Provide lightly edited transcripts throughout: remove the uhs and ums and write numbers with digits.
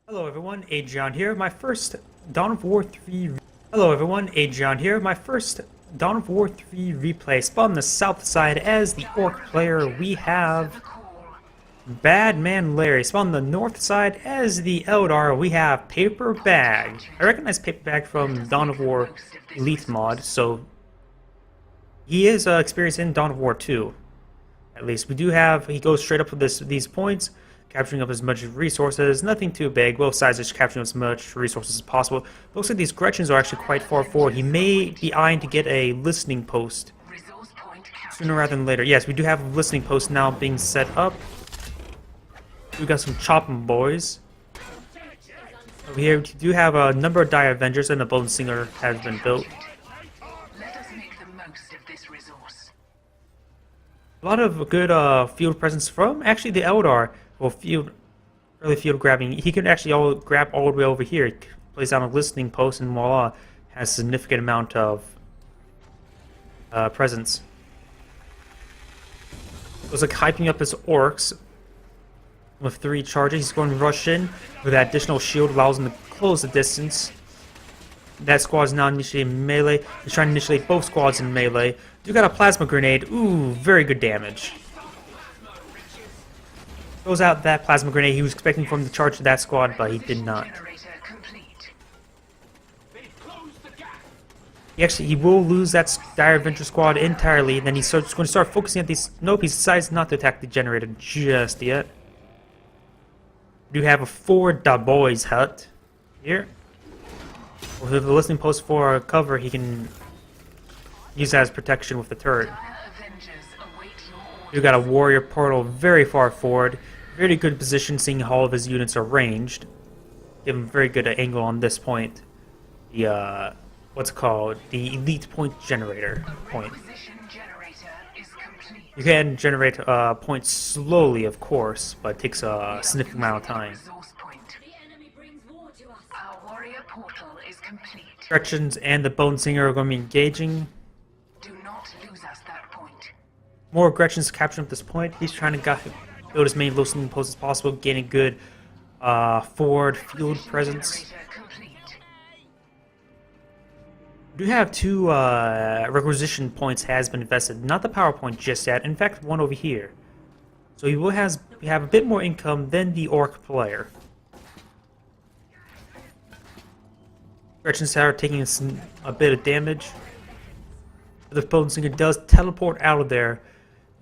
Hello everyone, Agion here. My first Dawn of War 3. Hello everyone, Agion here. My first Dawn of War 3 replay. Spawn on the south side as the Orc player. We have badmanlarry. Spawn on the north side as the Eldar. We have PaperBaG. I recognize PaperBaG from Dawn of War Elite mod, so he is experienced in Dawn of War 2. At least we do have. He goes straight up with these points. Capturing up as much resources, nothing too big. Both sides just capturing as much resources as possible. Looks like these Gretchens are actually quite far forward. He may be eyeing to get a listening post sooner rather than later. Yes, we do have a listening post now being set up. We got some chopping boys. Over here, we do have a number of Dire Avengers, and a Bone Singer has been built. A lot of good field presence from actually the Eldar. Well, early field grabbing. He can actually grab all the way over here. He plays down a listening post, and voila, has a significant amount of presence. Looks like hyping up his Orks with 3 charges. He's going to rush in with that additional shield, allows him to close the distance. That squad is now initiating melee. He's trying to initiate both squads in melee. Do got a plasma grenade. Ooh, very good damage. Throws out that plasma grenade. He was expecting for him to charge to that squad, but he did not. He will lose that Dire Avenger squad entirely. Then he's going to start focusing at these. Nope, he decides not to attack the generator just yet. We do have a 4 Da Boys hut here. With the listening post for cover, he can use that as protection with the turret. You got a warrior portal very far forward. Very good position, seeing how all of his units are ranged. Give him a very good angle on this point. The what's called the elite point generator point. You can generate points slowly, of course, but it takes a significant amount of time. Gretchens and the Bone Singer are going to be engaging. More Gretchens capturing at this point. He's trying to build as many listening posts as possible, gaining good forward field presence. We do have 2 requisition points has been invested. Not the power point just yet. In fact, one over here. So he will have a bit more income than the Orc player. Gretchens are taking a bit of damage. The Bone Singer does teleport out of there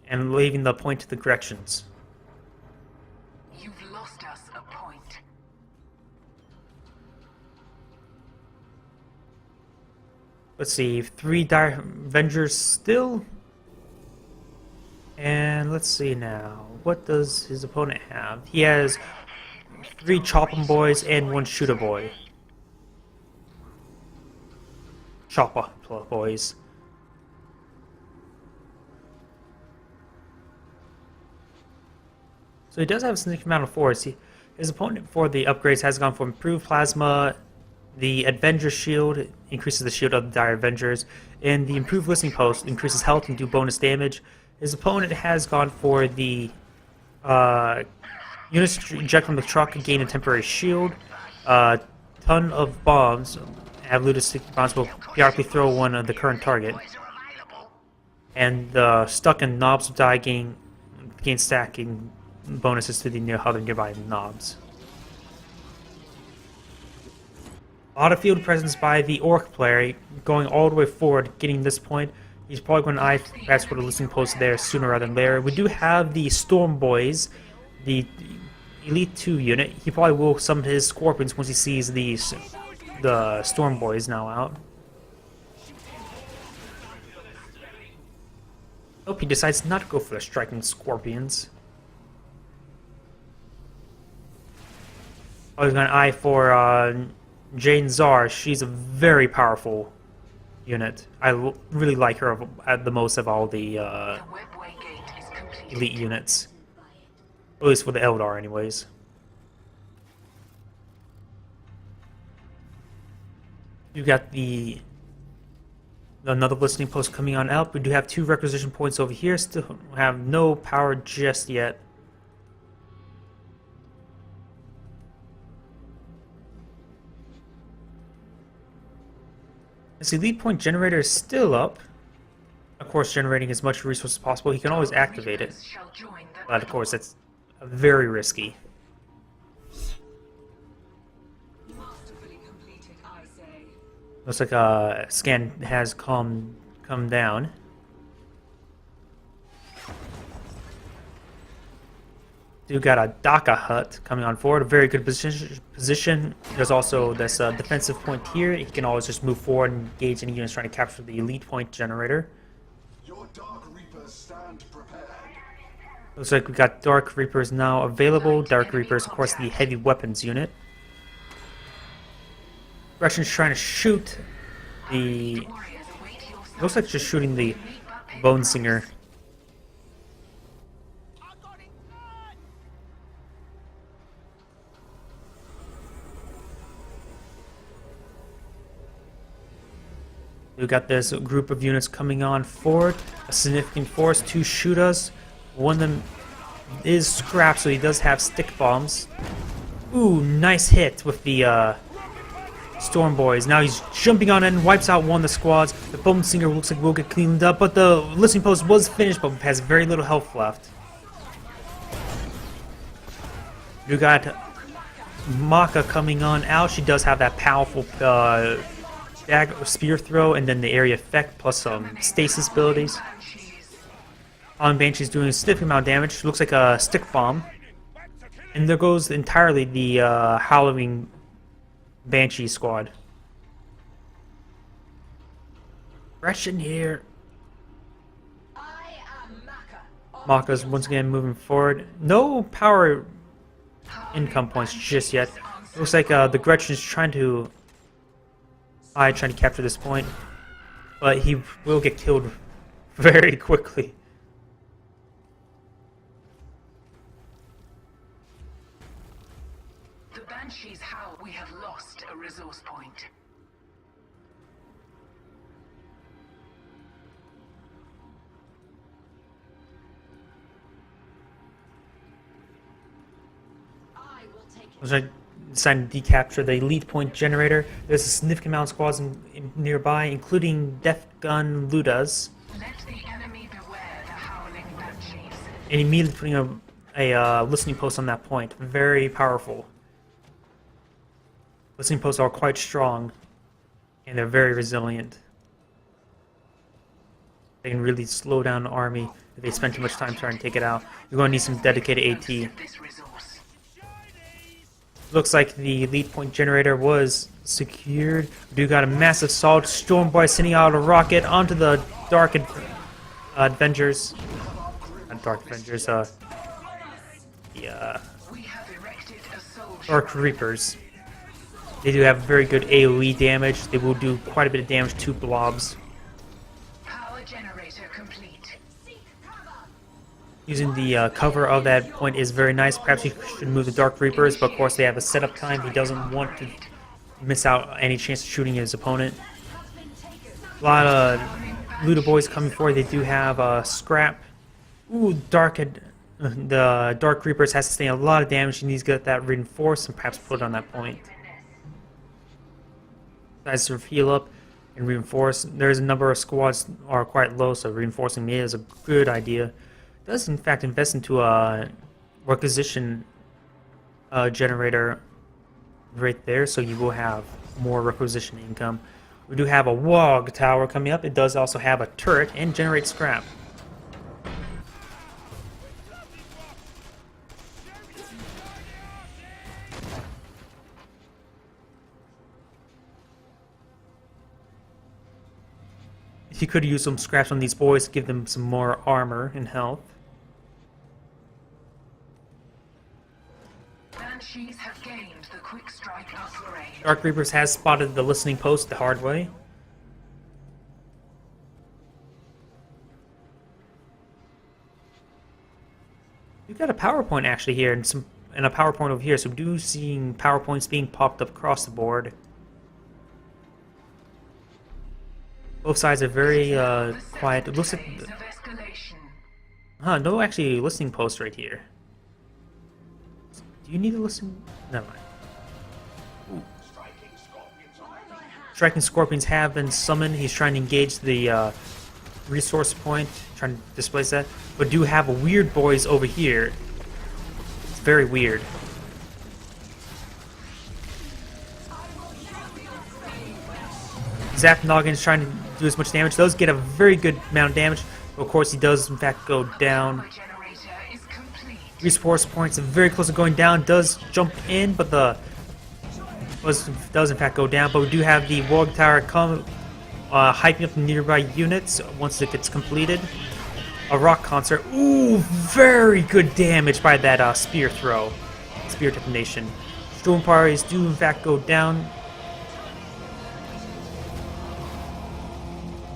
and leaving the point to the Gretchens. You've lost us a point. Let's see, 3 Dire Avengers still. And let's see now. What does his opponent have? He has 3 Chopping Boys and 1 Shooter Boy. Chopper Boys. So he does have a significant amount of force. His opponent for the upgrades has gone for improved plasma, the Avenger shield increases the shield of the Dire Avengers, and the improved listening post increases health and do bonus damage. His opponent has gone for the units eject from the truck gain a temporary shield, ton of bombs, have looted 60 bombs will periodically throw one of the current target, and the stuck and knobs will die gain stacking bonuses to the other nearby knobs. A lot of field presence by the Orc player, going all the way forward, getting this point. He's probably going to eye that's for the listening post there sooner rather than later. We do have the Storm Boys, the Elite 2 unit. He probably will summon his Scorpions once he sees the Storm Boys now out. Hope he decides not to go for the striking Scorpions. I was going to eye for Jane Czar. She's a very powerful unit. I really like her at the most of all the elite units. At least for the Eldar, anyways. You got another listening post coming on out. We do have 2 requisition points over here. Still have no power just yet. This elite point generator is still up. Of course, generating as much resource as possible. He can always activate it, Shall join the but of course, it's very risky. masterfully completed, I say. Looks like scan has come down. You got a Daka hut coming on forward, a very good position. There's also this defensive point here. He can always just move forward and engage any units trying to capture the elite point generator. Your Dark Reapers stand prepared. Looks like we got Dark Reapers now available. Dark Reapers, of course, the heavy weapons unit. Gretchen's trying to shoot the... Looks like just shooting the Bone Singer. We got this group of units coming on forward. A significant force to shoot us. One of them is scrapped, so he does have stick bombs. Ooh, nice hit with the Storm Boys. Now he's jumping on it and wipes out one of the squads. The Bone Singer looks like will get cleaned up, but the listening post was finished, but has very little health left. You got Maka coming on out. She does have that powerful spear throw, and then the area effect plus some stasis abilities. On Banshee's doing a significant amount of damage. Looks like a stick bomb. And there goes entirely the Halloween Banshee squad. Gretchen here. Maka's once again moving forward. No power income points just yet. Looks like the Gretchen's trying to capture this point, but he will get killed very quickly. The Banshees howl we have lost a resource point. Looks like deciding to decapture the elite point generator. There's a significant amount of squads nearby, including Death Gun Ludas. Let the enemy beware the howling Banshees. And immediately putting a listening post on that point. Very powerful. Listening posts are quite strong, and they're very resilient. They can really slow down the army if they spend too much time trying to take it out. You're going to need some dedicated AT. This resource. Looks like the elite point generator was secured. We do got a massive assault. Storm Boy sending out a rocket onto the Dark Avengers. Not Dark Avengers, the We have erected a soldier. Dark Reapers. They do have very good AoE damage. They will do quite a bit of damage to blobs. Power generator complete. Using the cover of that point is very nice. Perhaps he should move the Dark Reapers, but of course they have a setup time. He doesn't want to miss out any chance of shooting his opponent. A lot of Luda boys coming forward. They do have scrap. Ooh, the Dark Reapers has to sustain a lot of damage. He needs to get that reinforced and perhaps put it on that point. Decides to heal up and reinforce. There's a number of squads are quite low, so reinforcing me is a good idea. Does in fact invest into a requisition generator right there, so you will have more requisition income. We do have a WOG tower coming up. It does also have a turret and generate scrap. He could use some scraps on these boys to give them some more armor and health. Banshees have gained the quick strike upgrade. Dark Reapers has spotted the listening post the hard way. We've got a PowerPoint actually here and a PowerPoint over here, so we do seeing PowerPoints being popped up across the board. Both sides are very quiet. It looks like no actually listening post right here. Do you need a listen? Never mind. Ooh. Striking Scorpions have been summoned. He's trying to engage the resource point, trying to displace that. But do have a weird boys over here. It's very weird. Zap Noggin is trying to do as much damage. Does get a very good amount of damage. But of course, he does in fact go down. Resource points very close to going down. Does jump in, but the does in fact go down. But we do have the Warg Tower come, hyping up the nearby units once it gets completed. A rock concert. Ooh, very good damage by that spear throw, spear detonation. Storm parties do in fact go down.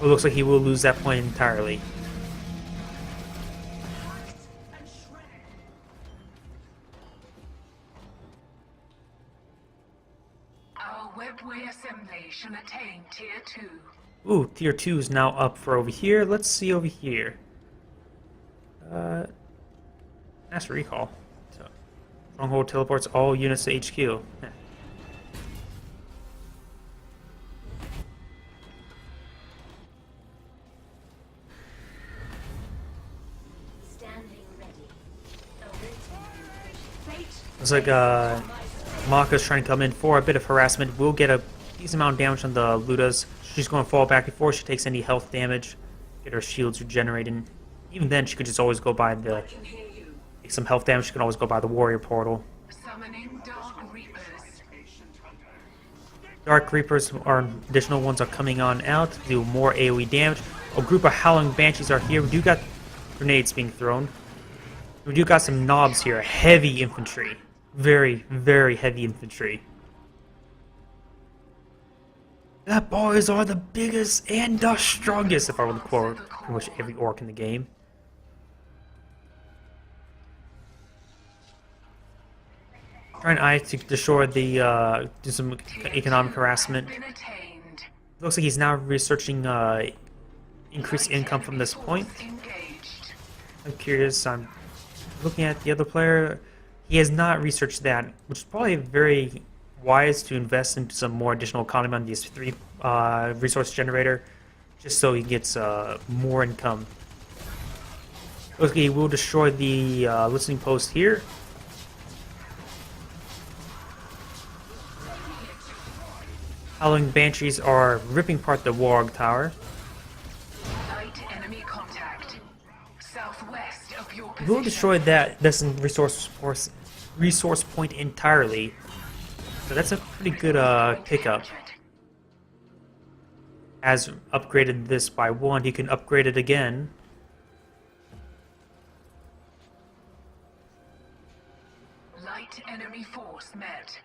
It looks like he will lose that point entirely. Our webway assembly shall attain tier 2. Ooh, tier 2 is now up for over here. Let's see over here. Master recall. So, Stronghold teleports all units to HQ. Yeah. Looks like Maka's trying to come in for a bit of harassment. We'll get a decent amount of damage on the Ludas. She's going to fall back before she takes any health damage. Get her shields regenerating. Even then, she could just always go by the... Take some health damage, she can always go by the warrior portal. Summoning Dark Reapers. Dark Reapers are additional ones are coming on out to do more AoE damage. A group of Howling Banshees are here. We do got grenades being thrown. We do got some knobs here. Heavy infantry. Very, very heavy infantry. That boys are the biggest and the strongest, if I were to quote pretty much every orc in the game. Trying to destroy the, do some economic harassment. Looks like he's now researching increased income from this point. I'm curious, I'm looking at the other player. He has not researched that, which is probably very wise to invest into some more additional economy on these 3 resource generator, just so he gets more income. Okay, we'll destroy the listening post here. Howling Banshees are ripping apart the Warg Tower. Light enemy contact. Southwest of your position. We'll destroy that resource point entirely. So that's a pretty good pickup. Has upgraded this by 1, he can upgrade it again. Light enemy force met.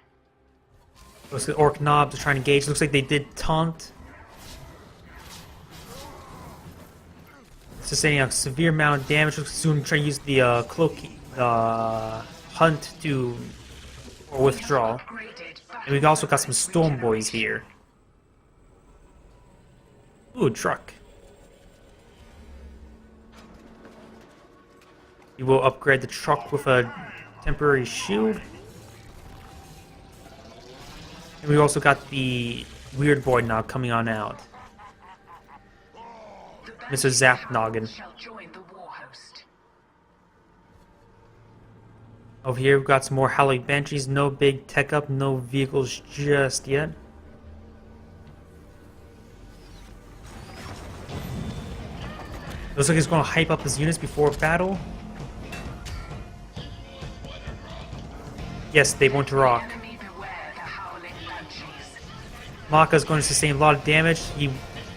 Looks like Orc Knobs are trying to engage. Looks like they did taunt. Sustaining a severe amount of damage. Looks like soon trying to use the cloak hunt to withdraw. And we've also got some Storm Boys here. Ooh, truck. You will upgrade the truck with a temporary shield. And we also got the weird boy now coming on out. Mr. Zap Noggin. Over here we've got some more Howling Banshees. No big tech up, no vehicles just yet. Looks like he's going to hype up his units before battle. Yes, they want to rock. Maka's going to sustain a lot of damage. He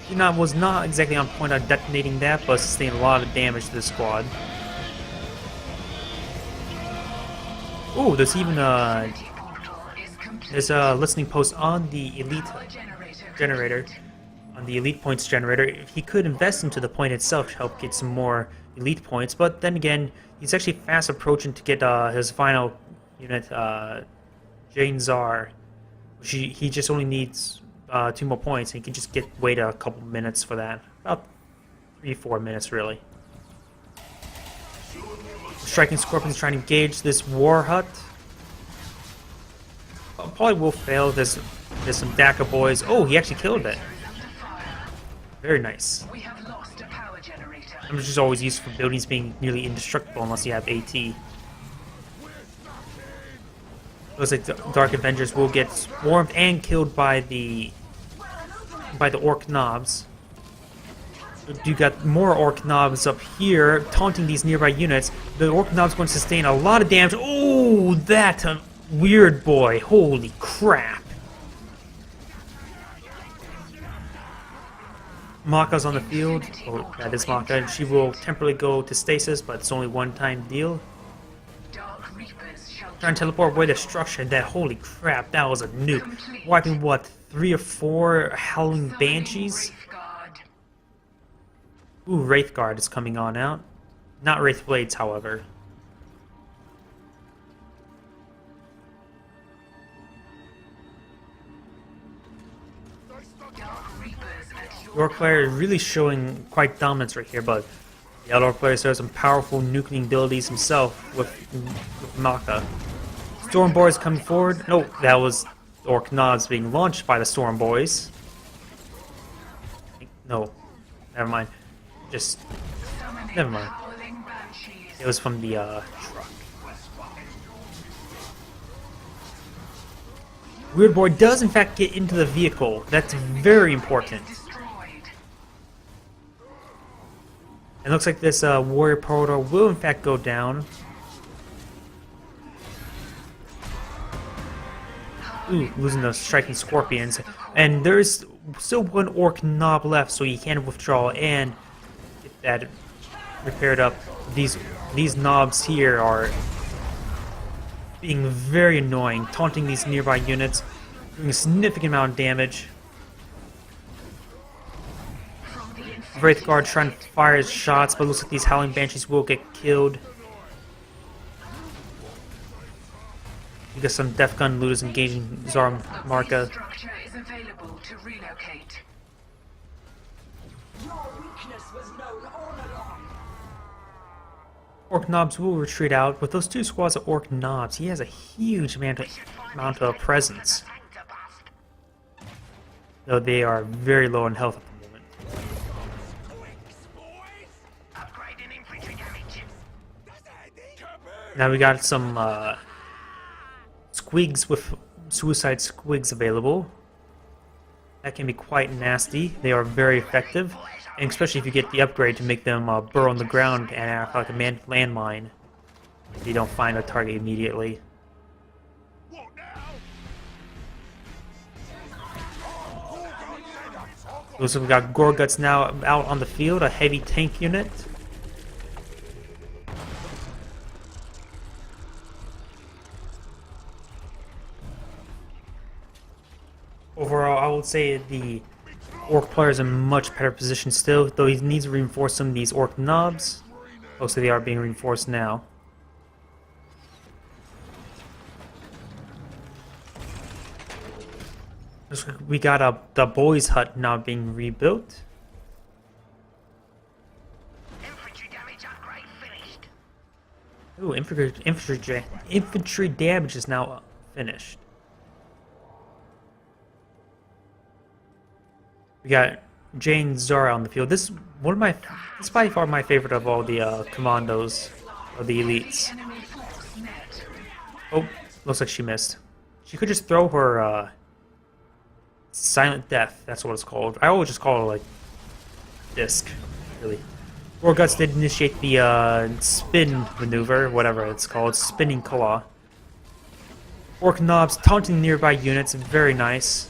was not exactly on point on detonating that, but sustained a lot of damage to the squad. Ooh, there's even there's a listening post on the elite generator, on the elite points generator. He could invest into the point itself to help get some more elite points, but then again, he's actually fast approaching to get his final unit, Jane Czar. He just only needs 2 more points, and he can just wait a couple minutes for that. About 3-4 minutes, really. Striking Scorpions trying to engage this war hut. Probably will fail. There's There's some Daka boys. Oh, he actually killed it. Very nice. We have lost a power generator. I'm just always used for buildings being nearly indestructible unless you have AT. Looks like the Dark Avengers will get swarmed and killed by the Orc knobs. You got more Orc knobs up here taunting these nearby units. The Orc knobs going to sustain a lot of damage. Oh, that weird boy! Holy crap! Maka's on the field. Oh, that is Maka. She will temporarily go to stasis, but it's only one-time deal. Dark Reapers shall Trying to teleport away the structure. That holy crap! That was a nuke. Wiping what, 3 or 4 howling banshees? Guard. Ooh, Wraithguard is coming on out. Not Wraithblades, however. Dark Reapers at your Your player is really showing quite dominance right here, but the Eldar player has some powerful nuking abilities himself with Maka. Storm Boys coming forward. No, that was Orc Nods being launched by the Storm Boys. No, never mind. Just never mind. howling banshees. It was from the truck. Weird Boy does in fact get into the vehicle. That's very important. Destroyed. It looks like this warrior portal will in fact go down. Ooh, losing those striking scorpions. And there's still one Orc knob left, so you can withdraw and get that repaired up. These knobs here are being very annoying, taunting these nearby units, doing a significant amount of damage. Wraithguard trying to fire his shots, but it looks like these Howling Banshees will get killed. You got some Death Gun looters engaging Zara Marka. Structure is available to relocate. Your weakness was known all along. Orc Knobs will retreat out. With those 2 squads of Orc Knobs, he has a huge amount of presence. Though they are very low in health at the moment. Upgrading infantry damage. Now we got some squigs with suicide squigs available. That can be quite nasty. They are very effective, and especially if you get the upgrade to make them burrow on the ground and act like a landmine if you don't find a target immediately. Looks like we got Gorguts now out on the field, a heavy tank unit. Overall, I would say the Orc player is in much better position still, though he needs to reinforce some of these Orc knobs. Mostly they are being reinforced now. Looks like we got the boys' hut now being rebuilt. Infantry damage upgrade finished. Ooh, infantry damage is now finished. We got Jane Zara on the field. This is by far my favorite of all the commandos of the elites. Enemy force net. Oh, looks like she missed. She could just throw her silent death. That's what it's called. I always just call it like disc, really. Gorguts did initiate the spin maneuver, whatever it's called, spinning claw. Orc knobs taunting nearby units, very nice.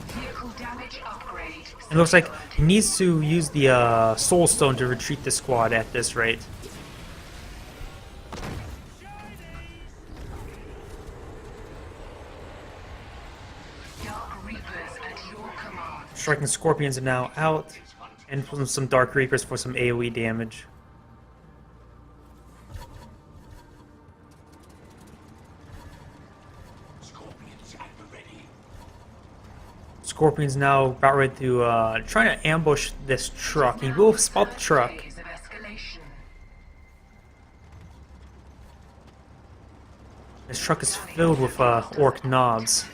Vehicle damage upgrade. It looks like he needs to use the Soul Stone to retreat the squad at this rate. Dark Reapers at your command. Striking Scorpions are now out, and some Dark Reapers for some AoE damage. Scorpion's now about ready to try to ambush this truck. He will spot the truck. Phase of escalation. This truck is filled with Orc knobs.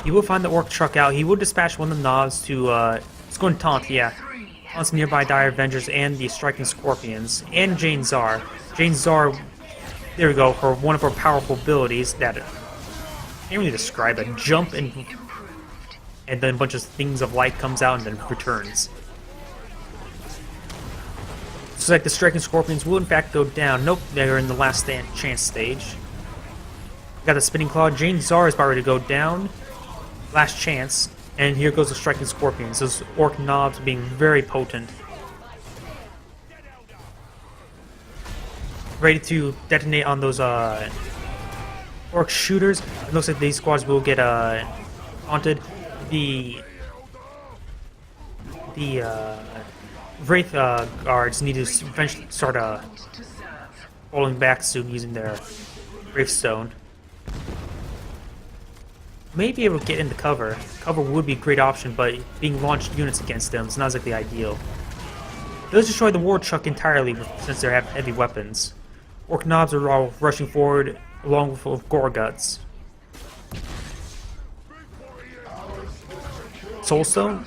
He will find the orc truck out. He will dispatch one of the knobs to, it's going to taunt, yeah. Taunts nearby Dire Avengers and the Striking Scorpions, and Jane Czar. Jane Czar, there we go, her one of her powerful abilities that, I can't really describe it, jump and then a bunch of things of light comes out and then returns. Looks like the Striking Scorpions will in fact go down. Nope, they're in the last chance stage. Got the Spinning Claw. Jane Czar is about ready to go down. Last chance. And here goes the Striking Scorpions. Those orc knobs being very potent. Ready to detonate on those orc shooters. It looks like these squads will get haunted. The Wraith guards need to eventually start falling back soon using their Gravestone. May be able to get into cover. Cover would be a great option, but being launched units against them is not exactly ideal. Does destroy the war truck entirely since they have heavy weapons. Orc knobs are all rushing forward along with Gorguts. Soulstone?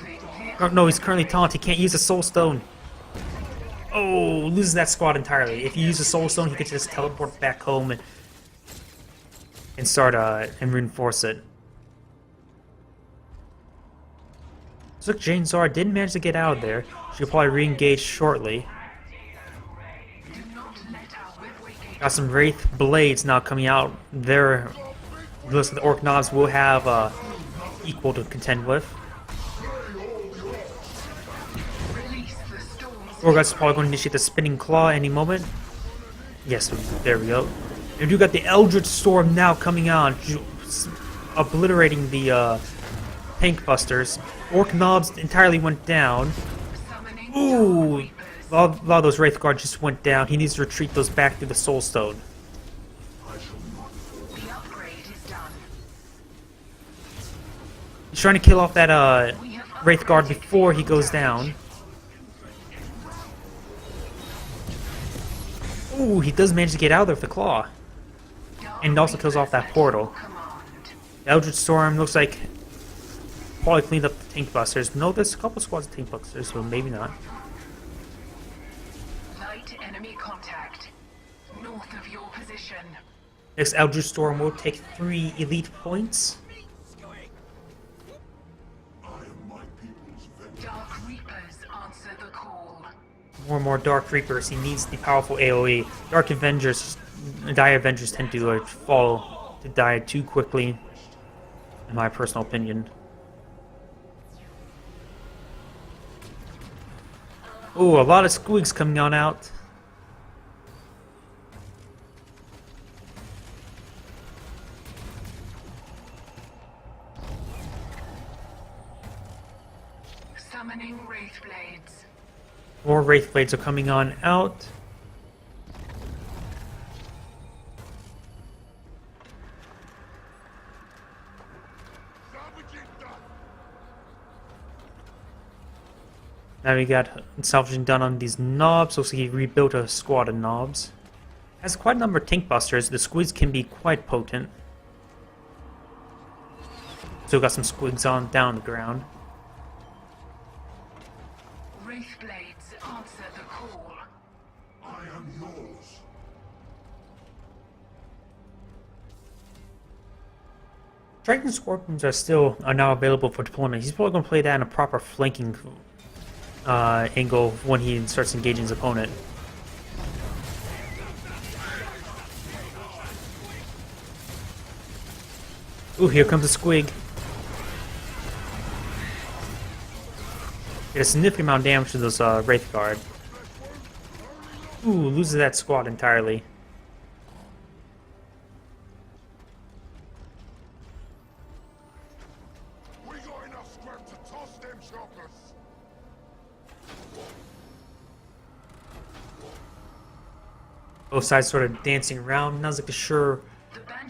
Oh, no, he's currently taunted. He can't use a Soulstone. Oh, loses that squad entirely. If you use a Soulstone, he could just teleport back home and start and reinforce it. Looks like Jane Czar did manage to get out of there. She'll probably re-engage shortly. Got some Wraith Blades now coming out. There, looks like the Orc Knobs will have equal to contend with. Gorgut's probably going to initiate the Spinning Claw any moment. Yes, there we go. And you got the Eldritch Storm now coming on, obliterating the tank busters. Orc knobs entirely went down. Ooh! A lot of those Wraith Guards just went down. He needs to retreat those back through the Soulstone. He's trying to kill off that Wraith Guard before he goes down. Ooh, he does manage to get out of there with the Claw. And also kills off that portal. The Eldritch Storm looks like probably cleaned up the tank busters. No, there's a couple squads of tank busters, so maybe not. Light enemy contact. North of your position. Next Eldritch Storm will take 3 elite points. Dark Reapers answer the call. More and more Dark Reapers. He needs the powerful AoE. Dark Avengers, Dire Avengers tend to fall to die too quickly, in my personal opinion. Ooh, a lot of squigs coming on out. Summoning Wraith Blades. More Wraith Blades are coming on out. Now we got salvaging done on these knobs. Looks like he rebuilt a squad of knobs. Has quite a number of tank busters. The squids can be quite potent. Still got some squigs on down on the ground. Wraith Blades answer the call. I am yours. Striking Scorpions are now available for deployment. He's probably going to play that in a proper flanking angle when he starts engaging his opponent. Ooh, here comes a squig. Did a significant amount of damage to those Wraith Guard. Ooh, loses that squad entirely. We got enough scrap to toss them shoppers. Both sides sort of dancing around. Not exactly sure,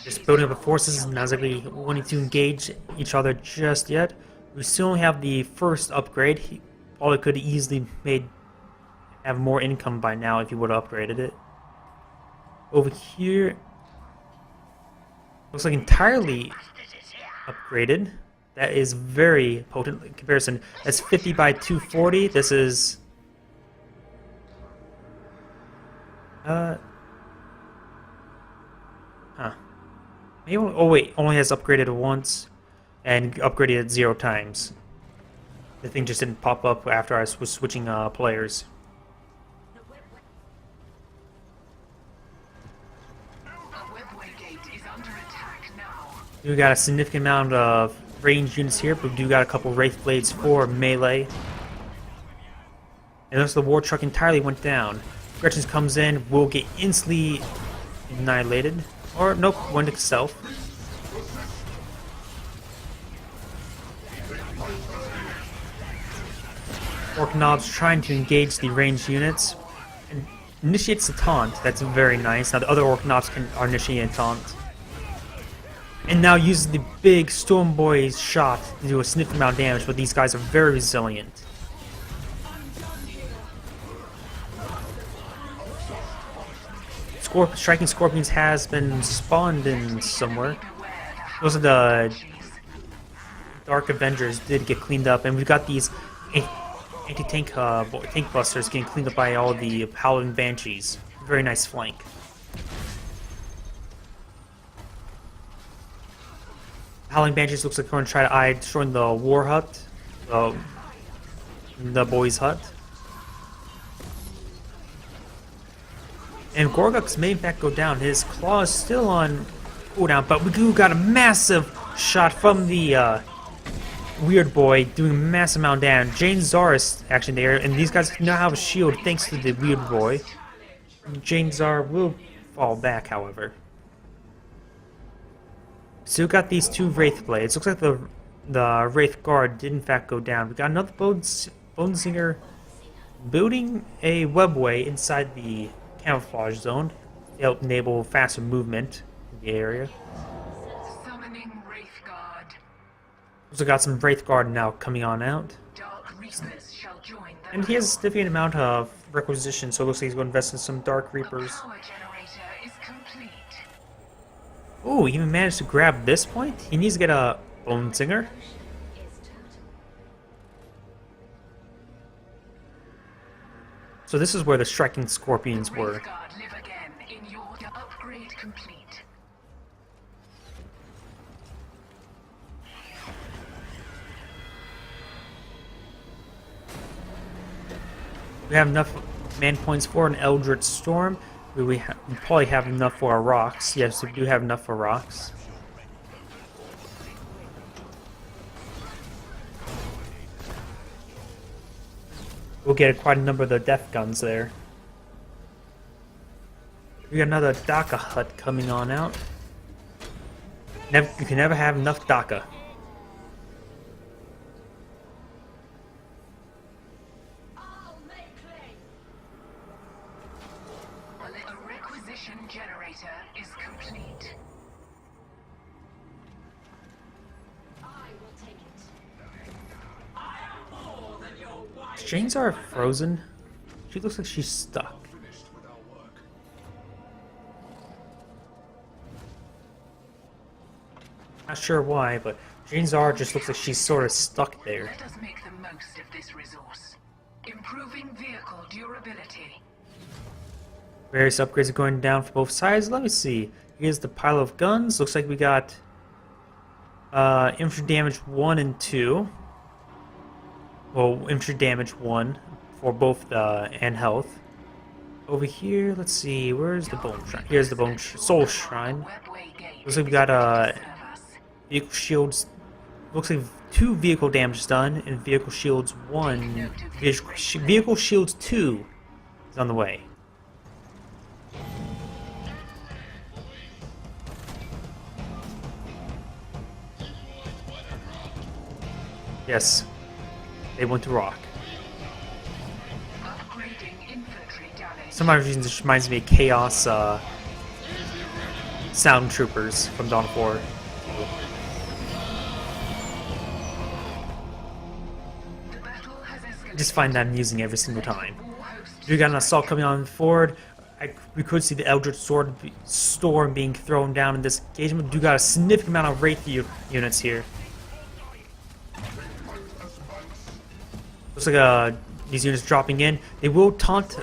just building up the forces. Not exactly wanting to engage each other just yet. We still only have the first upgrade. He probably could have easily have more income by now if he would have upgraded it. Over here, looks like entirely upgraded. That is very potent in comparison. That's 50 by 240. This is... Huh. Maybe, oh wait, only has upgraded once and upgraded it 0 times. The thing just didn't pop up after I was switching players. We got a significant amount of range units here, but we do got a couple Wraith Blades for melee. And thus the war truck entirely went down. Gretchen comes in, will get instantly annihilated. Or, nope, went to stealth. Orc Knobs trying to engage the ranged units. And initiates a taunt. That's very nice. Now the other Orc Knobs are initiating a taunt. And now uses the big Storm Boy's shot to do a significant amount of damage, but these guys are very resilient. Striking Scorpions has been spawned in somewhere. Those are the Dark Avengers did get cleaned up, and we've got these anti-tank tank busters getting cleaned up by all the Howling Banshees. Very nice flank. Howling Banshees looks like they're going to try to eye destroying the War Hut, the boys' hut. And Gorgux may in fact go down. His claw is still on cooldown, but we do got a massive shot from the Weird Boy doing a massive amount of damage. Jane Zar is actually there, and these guys now have a shield thanks to the Weird Boy. Jane Zar will fall back, however. Still got these 2 Wraith Blades. Looks like the Wraith Guard did in fact go down. We got another Bonesinger building a webway inside the camouflage zone to help enable faster movement in the area. Summoning Wraith Guard. Also got some Wraith Guard now coming on out. Dark Reapers shall join the And he has a significant amount of requisition, so it looks like he's going to invest in some Dark Reapers. power generator is complete. Ooh, he even managed to grab this point? He needs to get a Bone Singer. So this is where the Striking Scorpions were. Wraith Guard live again in your upgrade complete. We have enough man points for an Eldritch Storm. We probably have enough for our rocks. Yes, we do have enough for rocks. We'll get quite a number of the death guns there. We got another Daka hut coming on out. You can never have enough Daka. A requisition generator is complete. Janes are frozen. She looks like she's stuck. Not sure why, but Jane Zar just looks like she's sort of stuck there. Let us make the most of this resource. Improving vehicle durability. Various upgrades are going down for both sides. Let me see. Here's the pile of guns. Looks like we got infantry damage 1 and 2. Well, infantry damage 1 for both and health. Over here, let's see. Where's the bone shrine? Here's the bone soul shrine. Looks like we got vehicle shields. Looks like 2 vehicle damage done, and vehicle shields 1. Vehicle shields 2 is on the way. Yes, they went to rock. Upgrading infantry damage. Some odd reason this reminds me of Chaos Sound Troopers from Dawn of War. The battle has escalated. I just find that amusing every single time. We got an assault coming on forward. We could see the Eldritch Storm being thrown down in this engagement. We do got a significant amount of Wraith units here. Looks like these units dropping in. They will taunt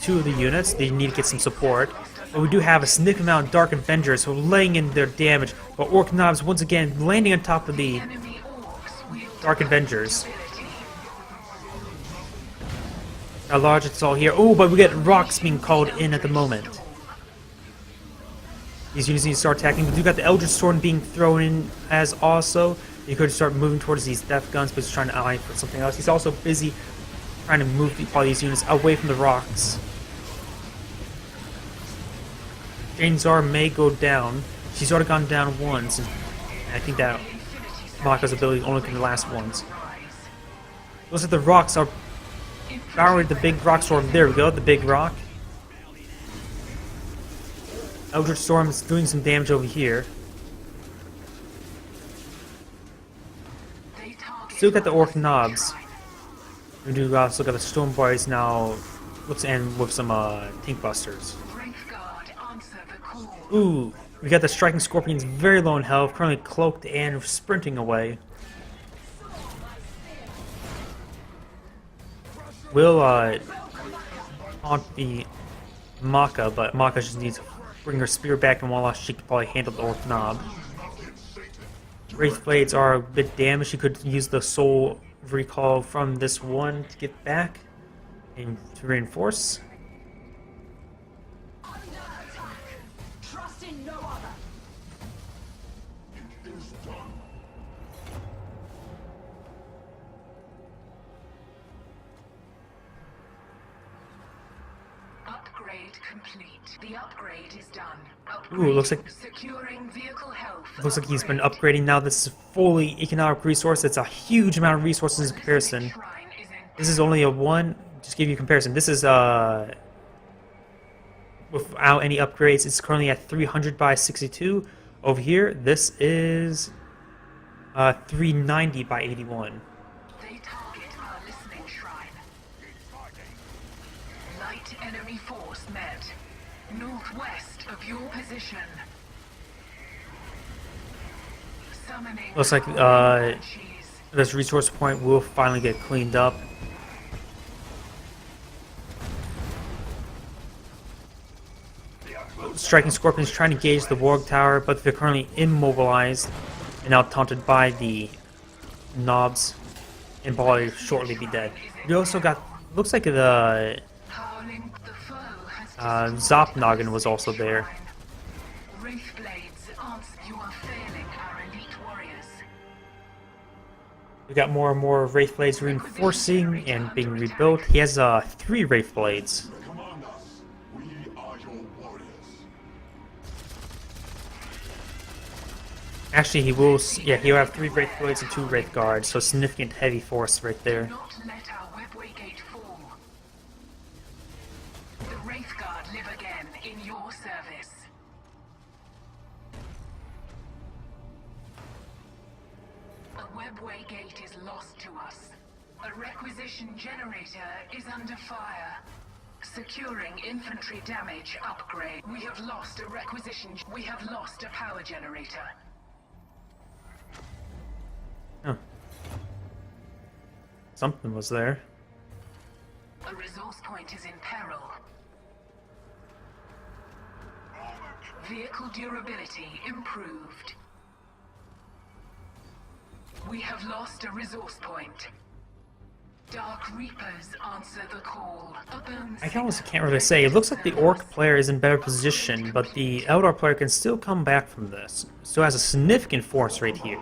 2 of the units. They need to get some support. But we do have a significant amount of Dark Avengers who are laying in their damage. But Orc Knobs once again landing on top of the Enemy orcs wield Dark Avengers. ability. How large it's all here. Oh, but we get rocks being called in at the moment. These units need to start attacking. We do got the Eldritch Sword being thrown in as also. You could start moving towards these death guns, but he's trying to eye for something else. He's also busy trying to move all these units away from the rocks. Jane Zar may go down. She's already gone down once. And I think that Maka's ability only can last once. Looks like the rocks are powering the big rock storm. There we go, the big rock. Eldritch Storm is doing some damage over here. Still got the Orc Knobs. We do also got the Storm Boys now. Looks and with some Tink Busters. Ooh, we got the Striking Scorpions very low in health, currently cloaked and sprinting away. We'll taunt the Maka, but Maka just needs to bring her spear back, and while she can probably handle the Orc Knob. Wraith Blades are a bit damaged. She could use the Soul Recall from this one to get back and to reinforce. Trust in no other. Upgrade complete. The upgrade is done. Ooh, looks like Securing vehicle health. looks like he's been upgrading now. This is fully economic resource. It's a huge amount of resources in comparison. Shrine is in. This is only a one. Just give you a comparison. This is without any upgrades. It's currently at 300 by 62. Over here, this is 390 by 81. They target our listening shrine. Light enemy force met. Northwest of your position. Summoning. Looks like Banshees. this resource point will finally get cleaned up. Striking Scorpions trying to gauge the Warg Tower, but they're currently immobilized and now taunted by the Knobs and probably shortly be dead. We also got, looks like the Howling. The foe has Zopnoggin was also there. Wraith blades answer. You are failing our elite warriors. We got more and more Wraith Blades reinforcing and being rebuilt. He has 3 Wraith Blades. Command us. We are your warriors. Actually, he will. Yeah, he'll have 3 Wraith Blades and 2 Wraith Guards, so significant heavy force right there. Not let our webway gate fall. The Wraith Guard live again in your service. A webway gate is lost to us. A requisition generator is under fire. Securing infantry damage upgrade. We have lost a requisition. We have lost a power generator. Huh. Something was there. A resource point is in peril. Vehicle durability improved. We have lost a resource point. Dark Reapers answer the call. A bone I almost can't really say. It looks like the Orc player is in better position, but the Eldar player can still come back from this. Still has a significant force right here.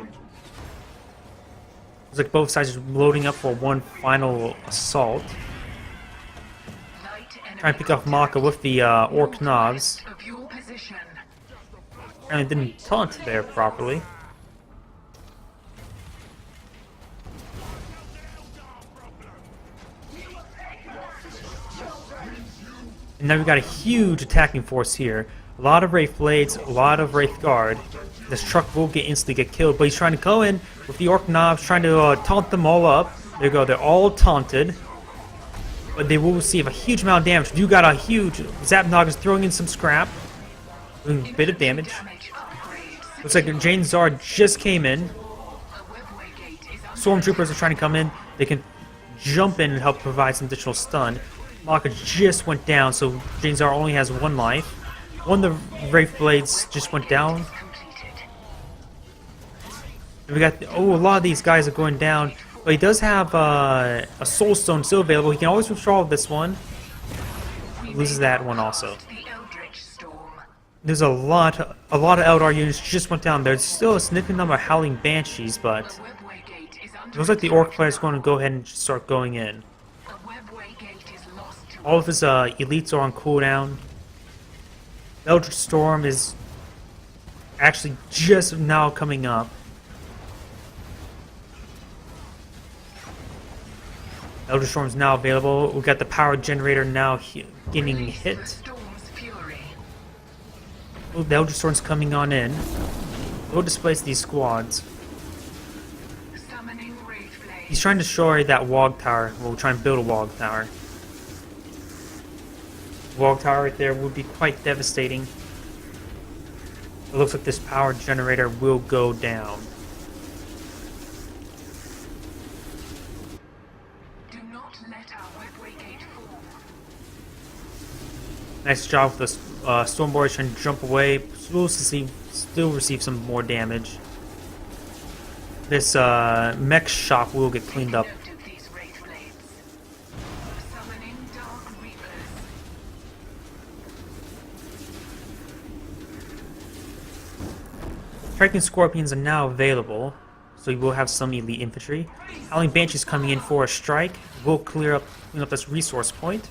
Looks like both sides are loading up for one final assault. Trying to pick off Maka with the Orc Knobs. Of your position. Apparently didn't taunt there properly. And now we got a huge attacking force here. A lot of Wraith Blades, a lot of Wraith Guard. This truck will instantly get killed, but he's trying to go in with the Orc Knobs, trying to taunt them all up. There you go, they're all taunted. But they will receive a huge amount of damage. You got a huge... Zapnog is throwing in some scrap. Doing a bit of damage. Looks like Jane Zard just came in. Stormtroopers are trying to come in. They can jump in and help provide some additional stun. Maka just went down, so Jane Zara only has 1 life. One of the Wraith Blades just went down. And we got, a lot of these guys are going down. But he does have a Soul Stone still available. He can always withdraw this one. He loses that one also. There's a lot of Eldar units just went down. There's still a significant number of Howling Banshees, but it looks like the Orc player is going to go ahead and start going in. All of his elites are on cooldown. Eldritch Storm is actually just now coming up. Eldritch Storm is now available. We got the power generator now getting hit. Oh, the Eldritch Storm's coming on in. We'll displace these squads. He's trying to destroy that Wog Tower. We'll try and build a Wog Tower. Wog Tower right there would be quite devastating. It looks like this power generator will go down. Do not let our webway gate fall. Nice job with the Stormboard trying to jump away. We'll still receive some more damage. This mech shop will get cleaned up. Striking Scorpions are now available, so we will have some elite infantry. Howling Banshees coming in for a strike. We'll clean up this resource point.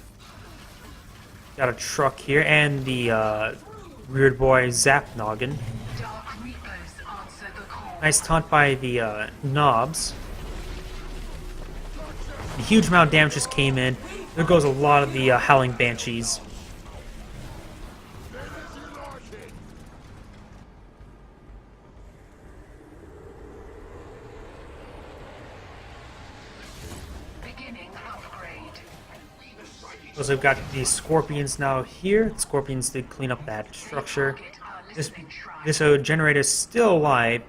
Got a truck here, and the weird boy Zap Noggin. Nice taunt by the knobs. A huge amount of damage just came in. There goes a lot of the Howling Banshees. So we've got these Scorpions now here. The Scorpions did clean up that structure. This generator is still alive,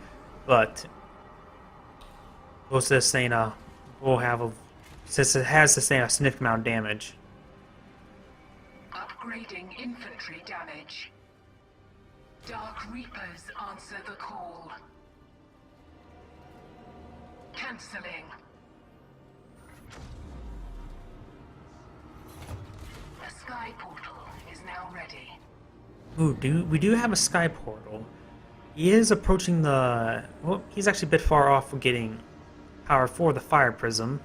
but what's this saying? Will have a, since it has to say a significant amount of damage. Upgrading infantry damage. Dark Reapers answer the call. Cancelling. A sky portal is now ready. Ooh, we do have a sky portal. He is approaching the... Well, he's actually a bit far off from getting power for the Fire Prism.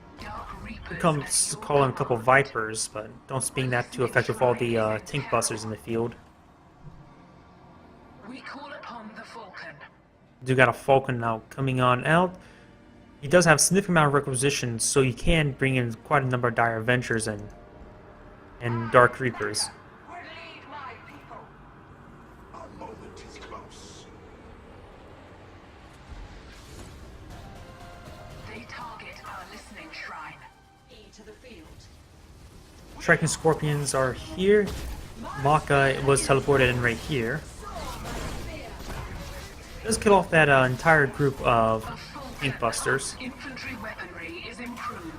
We come call in a couple Vipers, but don't spin that too effective with all the tank busters in the field. We call upon the Falcon. Do got a Falcon now coming on out. He does have a significant amount of requisitions, so you can bring in quite a number of Dire Avengers and Dark Reapers. Our moment is close. They target our listening shrine. E to the field. Striking Scorpions are here. Maka was teleported in right here. Does kill off that entire group of tank busters. Infantry weaponry is improved.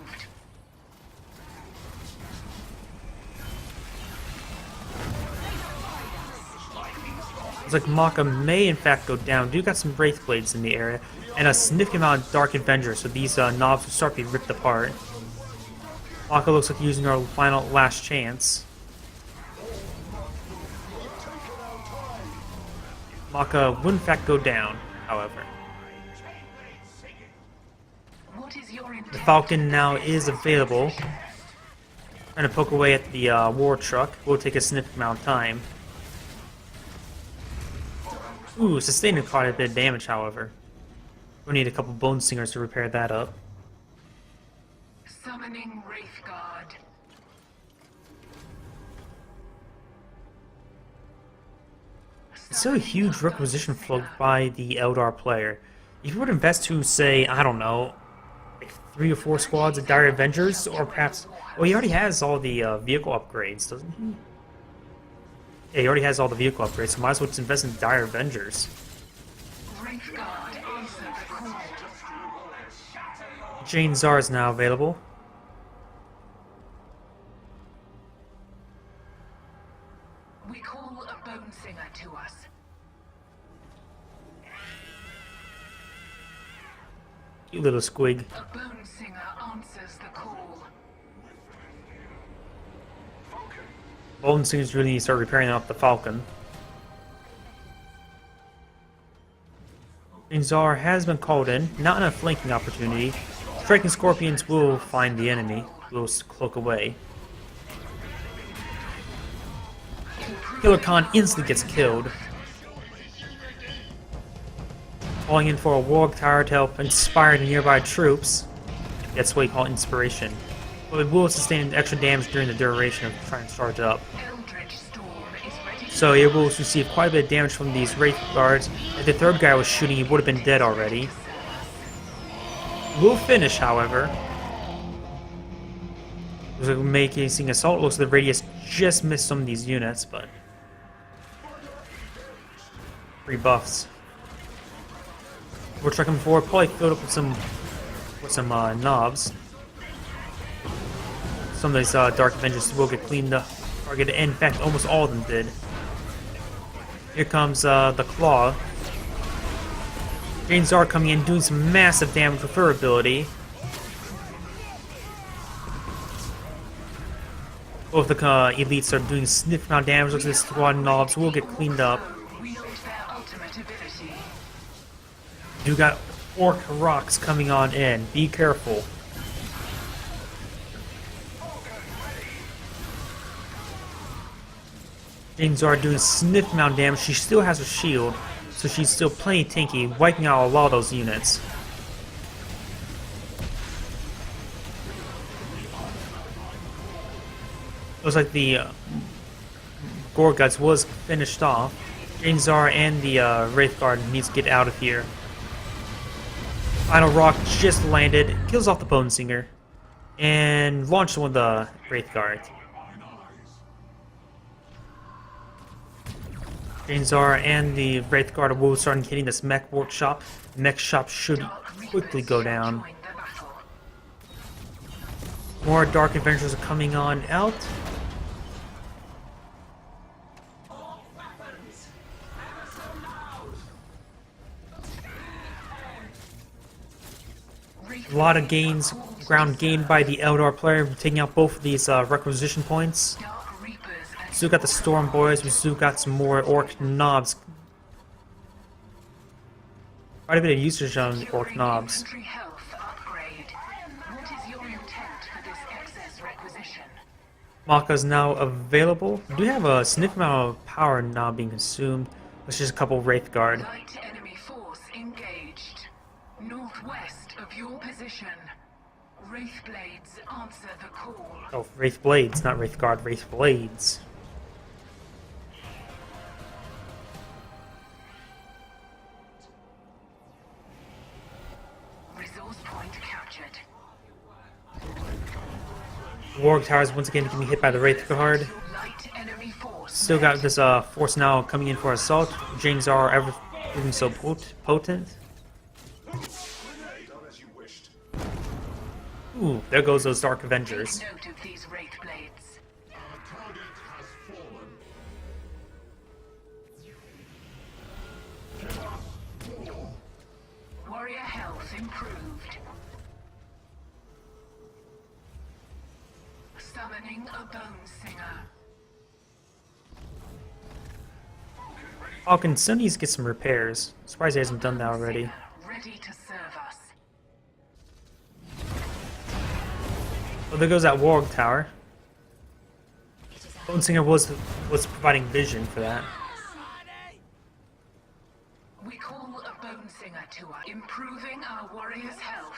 Looks like Maka may in fact go down. Do got some Wraith Blades in the area, and a significant amount of Dark Avengers, so these knobs will start to be ripped apart. Maka looks like using our last chance. Maka would in fact go down, however. What is your intent? The Falcon now is available. Trying to poke away at the war truck. Will take a significant amount of time. Ooh, sustaining quite a bit of damage, however. We'll need a couple Bone Singers to repair that up. Summoning Wraith Guard. It's still a huge requisition flow by the Eldar player. If you would invest to, say, I don't know, like 3 or 4 squads of Dire Avengers, or perhaps... Well, he already has all the vehicle upgrades, doesn't he? Yeah, he already has all the vehicle upgrades, so might as well just invest in Dire Avengers. Wraith Guard answer the call. Jane Zar is now available. call a bone singer to us. You little squig. A bone singer answers the call. Bone Singer's really need to start repairing up the Falcon. Zar has been called in, not in a flanking opportunity. Striking Scorpions will find the enemy, will cloak away. Killer Khan instantly gets killed. Falling in for a Warg Tower to help inspire the nearby troops. That's what we call inspiration. But it will sustain extra damage during the duration of trying to charge up. So it will receive quite a bit of damage from these Wraith Guards. If the third guy was shooting, he would have been dead already. Will finish, however. Looks like making assault. Looks like the radius just missed some of these units, but free buffs. We're trekking forward, probably filled up with some knobs. Some of these Dark Avengers will get cleaned up. Targeted, and in fact, almost all of them did. Here comes the Claw. James are coming in, doing some massive damage with her ability. Both the elites are doing a significant amount of damage. Looks like this squad knobs will get cleaned up. You got Orc rocks coming on in. Be careful. James are doing a significant amount of damage. She still has her shield, so she's still plenty tanky, wiping out a lot of those units. Looks like the Gorguts was finished off. Jainzar and the Wraith Guard needs to get out of here. Final rock just landed, kills off the Bone Singer, and launched one of the Wraith Guard. Jainzar and the Wraith Guard will start hitting this mech workshop. The mech shop should quickly go down. More Dark Avengers are coming on out. A lot of gains, ground gained by the Eldar player, taking out both of these requisition points. Still got the Storm Boys, we still got some more Orc knobs. Quite a bit of usage on the Orc knobs. Maka's now available. We do have a significant amount of power now being consumed. Let's just a couple Wraith Guard. Light enemy force engaged. Northwest of your position. Wraith Blades answer the call. Oh, Wraith Blades, not Wraith Guard, Wraith Blades. Resource point captured. Warg Towers once again getting hit by the Wraith Guard. Light enemy force. Still got this force now coming in for assault. James are ever proving so potent. Ooh, there goes those Dark Avengers. Take note of these Wraith Blades. Warrior health improved. Summoning a Bone Singer. Falcon still needs to get some repairs. Surprised he hasn't done that already. Ready to serve us. Well, there goes that Warg Tower. Bone Singer was providing vision for that. We call a Bone Singer to us, improving our warrior's health.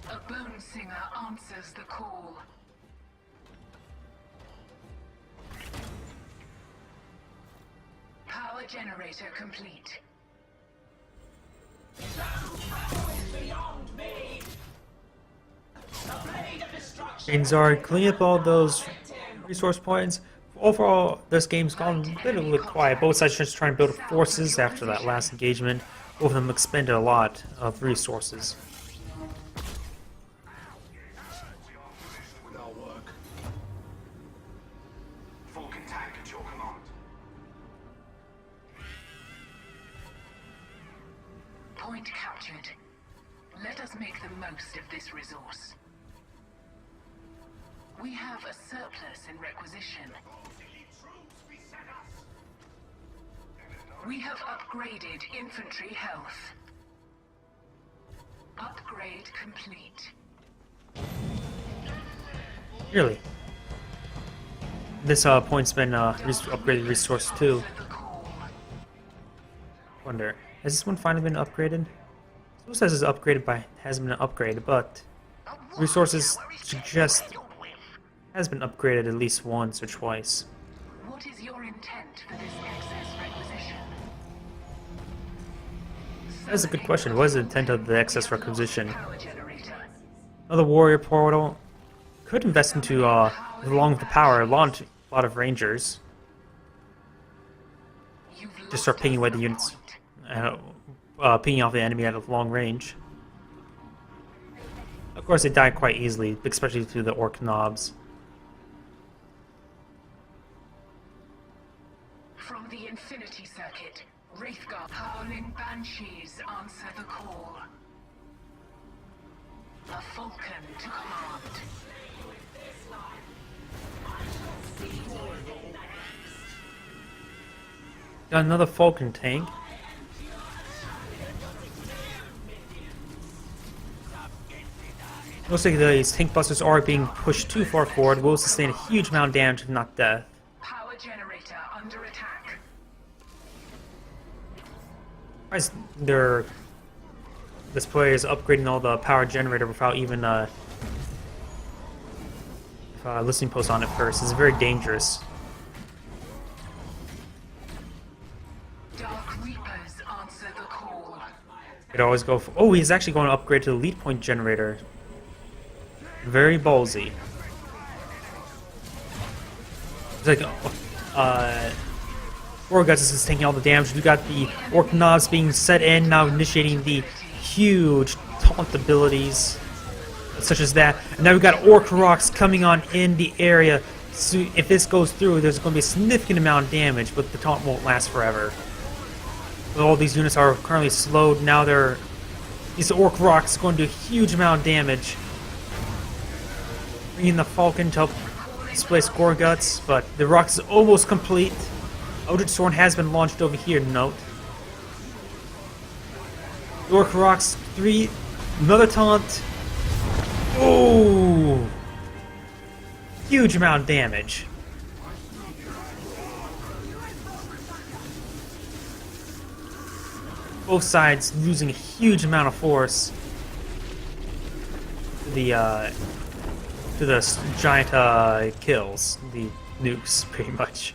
A Bone Singer answers the call. Power generator complete. Jainzar, clean up all those resource points. Overall, this game's gone a bit quiet. Both sides just trying to build forces after that last engagement. Both of them expended a lot of resources. point captured. Let us make the most of this resource. We have a surplus in requisition. We have upgraded infantry health. Upgrade complete. Really? This point's been upgraded resource too. Wonder, has this one finally been upgraded? It says it's upgraded by hasn't been upgraded, but resources suggest has been upgraded at least once or twice. What is your intent for this excess requisition? That's a good question. What is the intent of the excess requisition? Power generator. Another warrior portal. Could invest into along with the power, launch a lot of rangers. You've Just start lost pinging away us the the units, point. pinging off the enemy at a long range. Of course, they die quite easily, especially through the orc knobs. From the Infinity Circuit, Wraithguard howling banshees answer the call. A falcon to command. Got another falcon tank. Looks like these tank busters are being pushed too far forward. Will sustain a huge amount of damage, if not death. Power generator under attack. This player is upgrading all the power generator without even listening post on it first. It's very dangerous. Dark Reapers answer the call. Could always go for, oh, he's actually going to upgrade to the lead point generator. Very ballsy. It's like, Orks is taking all the damage. We got the Orc knobs being set in, now initiating the huge taunt abilities, such as that. And now we got Orc rocks coming on in the area. So if this goes through, there's going to be a significant amount of damage, but the taunt won't last forever. But all these units are currently slowed. Now these Orc rocks going to do a huge amount of damage. Bringing the Falcon to help displace Gorguts, but the rocks is almost complete. Eldritch Storm has been launched over here, note. Orc rocks 3, another taunt. Oh! Huge amount of damage. Both sides losing a huge amount of force to the giant kills, the nukes, pretty much.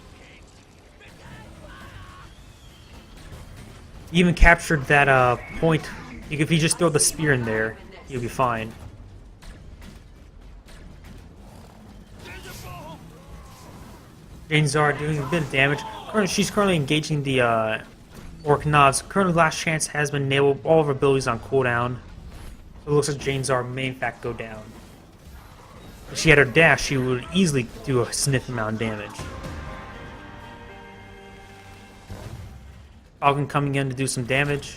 Even captured that point. If you just throw the spear in there, you'll be fine. Janezar doing a bit of damage. She's currently engaging the Orc knobs. Currently, Last Chance has been enabled. All of her abilities on cooldown. So it looks like Janezar may in fact go down. If she had her dash, she would easily do a significant amount of damage. Falcon coming in to do some damage.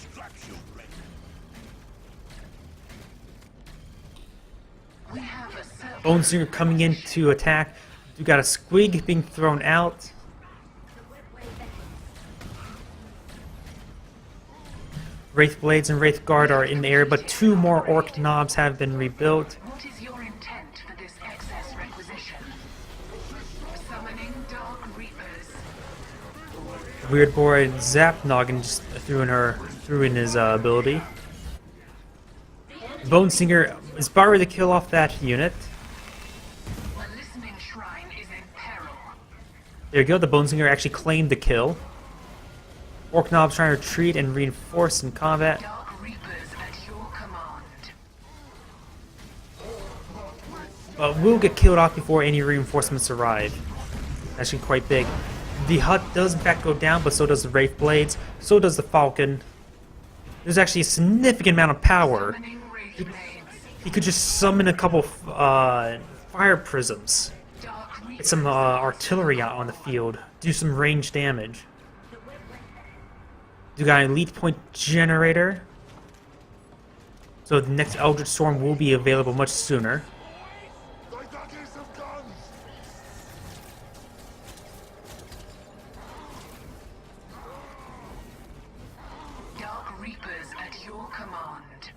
Bonesinger coming in to attack. We got a squig being thrown out. Wraith Blades and Wraith Guard are in the area, but 2 more Orc knobs have been rebuilt. What is your intent for this excess requisition? Summoning Dark Reapers. Weird boy Zap Noggin just threw in his ability. Bonesinger is about ready to kill off that unit. A listening shrine is in peril. There you go, the Bonesinger actually claimed the kill. Orc knobs trying to retreat and reinforce in combat. Dark Reapers at your command. But we'll get killed off before any reinforcements arrive. Actually quite big. The hut does in fact go down, but so does the Wraith Blades, so does the Falcon. There's actually a significant amount of power. Summoning Wraith Blades. He could just summon a couple fire prisms. Dark Get Reapers. some artillery out on the field. Do some range damage. You got an elite point generator. So the next Eldritch Storm will be available much sooner. They dug in some guns! Dark Reapers at your command.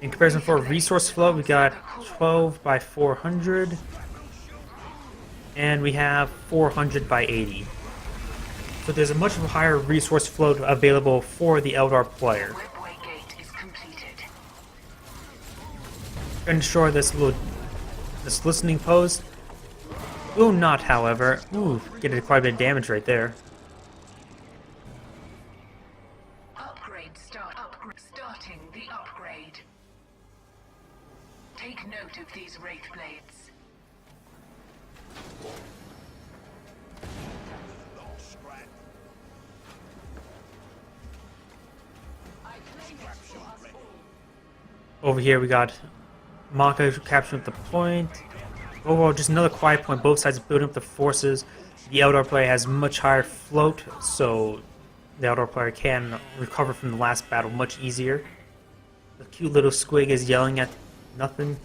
In comparison for resource flow, we got 12 by 400. And we have 400 by 80. So there's a much higher resource flow available for the Eldar player. Webway gate is completed. Ensure this listening post will not, however, get quite a bit of damage right there. Starting the upgrade. Take note of these wraith blades. Over here we got Maka capturing the point. Overall, just another quiet point. Both sides building up the forces. The Eldar player has much higher float, so the Eldar player can recover from the last battle much easier. The cute little squig is yelling at nothing.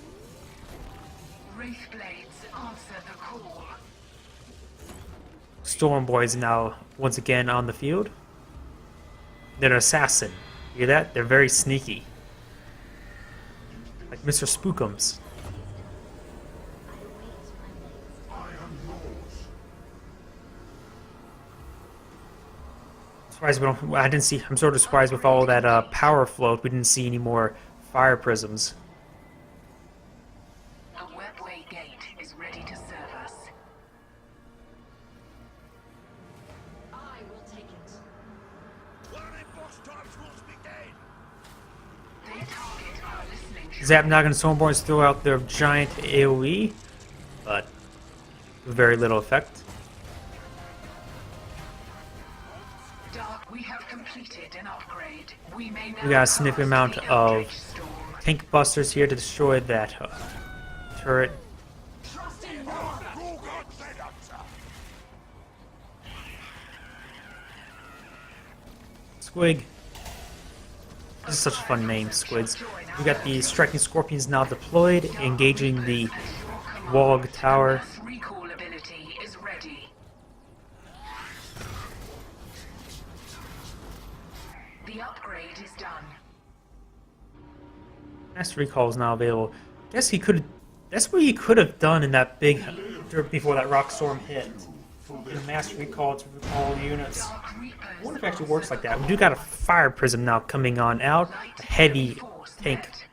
Wraith blades answer the call. Storm Boys now once again on the field. They're an assassin. You hear that? They're very sneaky. Like Mr. Spookums. Surprised we don't. I didn't see. I'm sort of surprised with all that power float. We didn't see any more fire prisms. A webway gate is ready to serve us. I will take it. They target our listening Zapnog and Stormborns throw out their giant AoE, but very little effect. Dark, we have completed an upgrade. We may now We got a significant amount cross the of Eldritch Storm. tank busters here to destroy that turret. Trust in no other. Squig. This is such a fun name, Squids. We got the striking scorpions now deployed, engaging the Wog Tower. Recall ability is ready. The upgrade is done. Mass recall is now available. Guess he could. That's what he could have done in that big before that rock storm hit. In a mass recall to recall units. Dark Reapers I wonder if it actually works like that. We do got a fire prism now coming on out. A heavy force tank. net.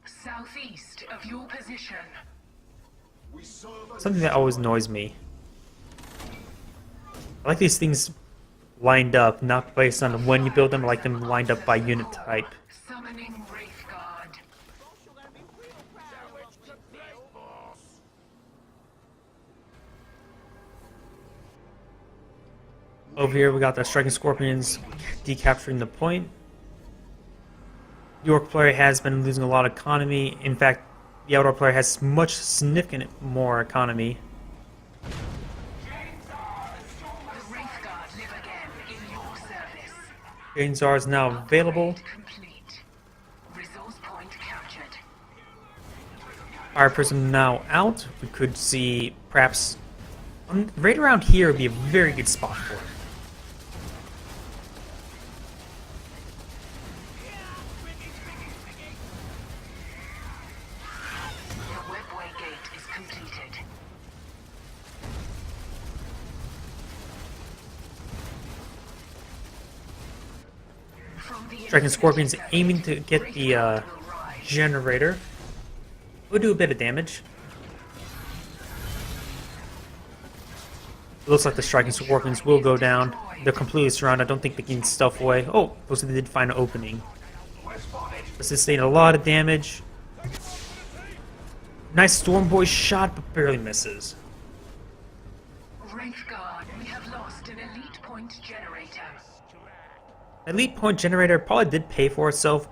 Southeast of your position. Something that always annoys me. I like these things lined up, not based on when you build them. I like them lined up by unit type. Summoning Wraithguard. Over here we got the striking scorpions decapturing the point. York player has been losing a lot of economy. In fact, the Eldar player has much significant more economy. The Wraithguard live again in your service. Gainzar is now available. Upgrade complete. Resource point captured. Fire prism now out. We could see perhaps right around here would be a very good spot for it. The webway gate is completed. From the Striking scorpions aiming to get the Wraithguard will rise. generator. We'll do a bit of damage. It looks like the striking scorpions will go down. They're completely surrounded. I don't think they can stealth away. Oh, looks like they did find an opening. Sustained a lot of damage. Nice Storm Boy shot, but barely misses. Wraithguard, we have lost an elite point generator. Elite point generator probably did pay for itself.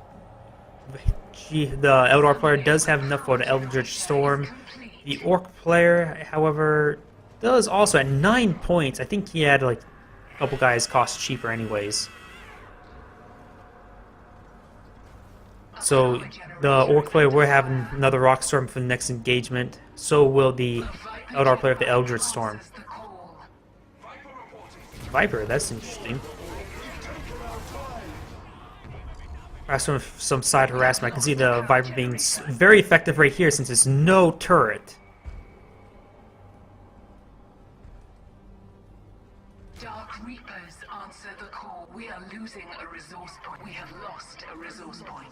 The Eldar player does have enough for the Eldritch Storm. The Orc player, however, does also at 9 points. I think he had like a couple guys cost cheaper anyways. So the Orc player will have another Rock Storm for the next engagement. So will the Eldar player of the Eldritch Storm. Answers the call. Viper, that's interesting. Perhaps some side harassment. I can see the Viper being very effective right here since there's no turret. Dark Reapers answer the call. We are losing a resource point. We have lost a resource point.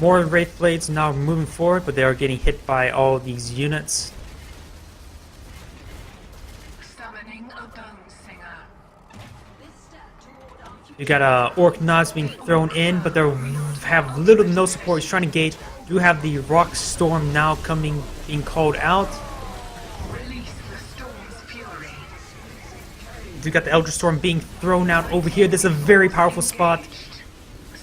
More Wraith Blades now moving forward, but they are getting hit by all these units. Summoning a bone singer. This step toward our future. You got Orc Knobs being thrown in, but they have little to no support. He's trying to engage. You have the Rock Storm now being called out. Release the storm's fury. You got the Eldritch Storm being thrown out over here. This is a very powerful spot.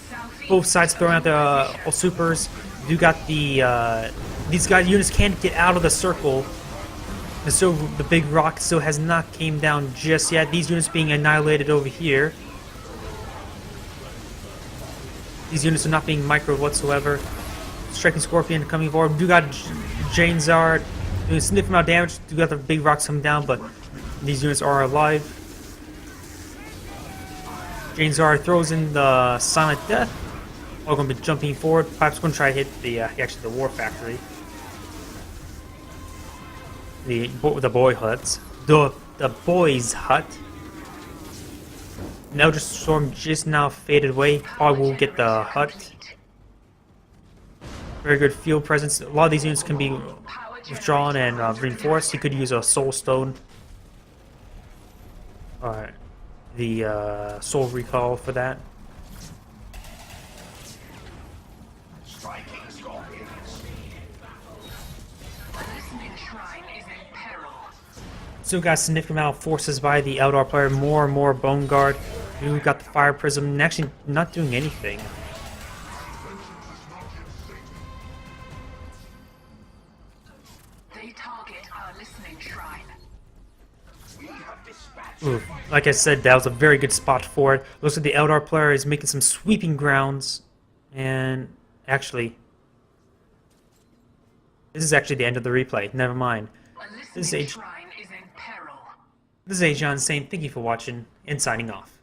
Southeast Both sides throwing out the supers. You got the these guys units can't get out of the circle. And so the big rock still has not came down just yet. These units being annihilated over here. These units are not being microed whatsoever. Striking Scorpion coming forward. You got Janezard doing a significant amount of damage. You got the big rocks coming down, but these units are alive. Janezard throws in the Silent Death. All going to be jumping forward. Pipe's going to try to hit the actually the War Factory. The boy huts. The boys' hut. An Eldritch Storm just now faded away. Probably will get the hut. Very good field presence. A lot of these units can be withdrawn and reinforced. He could use a Soul Stone. Alright. The Soul Recall for that. A listening shrine is in peril. Still got a significant amount of forces by the Eldar player. More and more Bone Guard. You got the Fire Prism and actually not doing anything. They target our listening shrine. Ooh, like I said, that was a very good spot for it. Looks like the Eldar player is making some sweeping grounds. And actually, this is actually the end of the replay. Never mind. A This is listening Age. shrine is in peril. This is Agion saying thank you for watching and signing off.